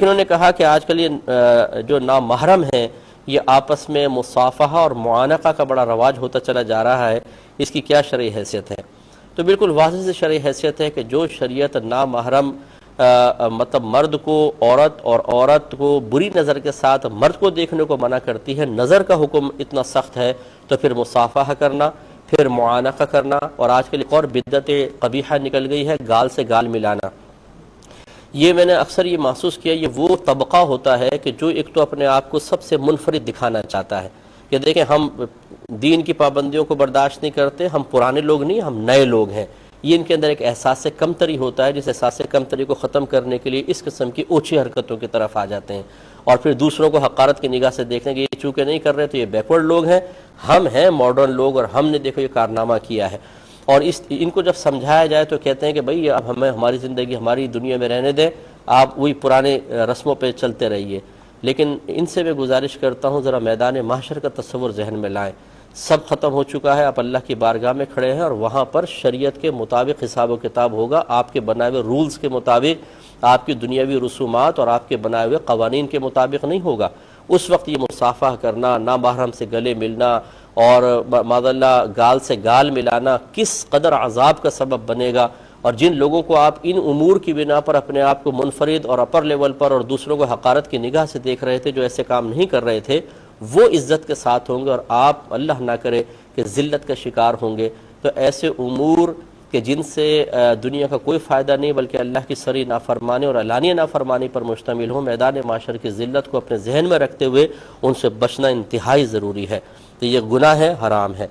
انہوں نے کہا کہ آج کل یہ جو نامحرم ہیں یہ آپس میں مصافحہ اور معانقہ کا بڑا رواج ہوتا چلا جا رہا ہے، اس کی کیا شرعی حیثیت ہے؟ تو بالکل واضح سے شرعی حیثیت ہے کہ جو شریعت نامحرم مطلب مرد کو عورت اور عورت کو بری نظر کے ساتھ مرد کو دیکھنے کو منع کرتی ہے، نظر کا حکم اتنا سخت ہے، تو پھر مصافحہ کرنا، پھر معانقہ کرنا، اور آج کل ایک اور بدعت قبیحہ نکل گئی ہے گال سے گال ملانا۔ یہ میں نے اکثر یہ محسوس کیا، یہ وہ طبقہ ہوتا ہے کہ جو ایک تو اپنے آپ کو سب سے منفرد دکھانا چاہتا ہے کہ دیکھیں ہم دین کی پابندیوں کو برداشت نہیں کرتے، ہم پرانے لوگ نہیں، ہم نئے لوگ ہیں۔ یہ ان کے اندر ایک احساس کمتری ہوتا ہے، جس احساس کمتری کو ختم کرنے کے لیے اس قسم کی اونچی حرکتوں کی طرف آ جاتے ہیں، اور پھر دوسروں کو حقارت کی نگاہ سے دیکھنے کہ یہ چونکہ نہیں کر رہے تو یہ بیکورڈ لوگ ہیں، ہم ہیں ماڈرن لوگ اور ہم نے دیکھو یہ کارنامہ کیا ہے۔ اور ان کو جب سمجھایا جائے تو کہتے ہیں کہ بھئی اب ہمیں ہماری زندگی ہماری دنیا میں رہنے دیں، آپ وہی پرانے رسموں پہ چلتے رہیے۔ لیکن ان سے میں گزارش کرتا ہوں ذرا میدان محشر کا تصور ذہن میں لائیں، سب ختم ہو چکا ہے، آپ اللہ کی بارگاہ میں کھڑے ہیں اور وہاں پر شریعت کے مطابق حساب و کتاب ہوگا، آپ کے بنائے ہوئے رولز کے مطابق، آپ کی دنیاوی رسومات اور آپ کے بنائے ہوئے قوانین کے مطابق نہیں ہوگا۔ اس وقت یہ مصافحہ کرنا، نامحرم سے گلے ملنا اور معاذاللہ گال سے گال ملانا کس قدر عذاب کا سبب بنے گا، اور جن لوگوں کو آپ ان امور کی بنا پر اپنے آپ کو منفرد اور اپر لیول پر اور دوسروں کو حقارت کی نگاہ سے دیکھ رہے تھے، جو ایسے کام نہیں کر رہے تھے، وہ عزت کے ساتھ ہوں گے اور آپ اللہ نہ کرے کہ ذلت کا شکار ہوں گے۔ تو ایسے امور کہ جن سے دنیا کا کوئی فائدہ نہیں بلکہ اللہ کی صریح نافرمانی اور علانیہ نافرمانی پر مشتمل ہو، میدان معاشر کی ذلت کو اپنے ذہن میں رکھتے ہوئے ان سے بچنا انتہائی ضروری ہے۔ تو یہ گناہ ہے، حرام ہے۔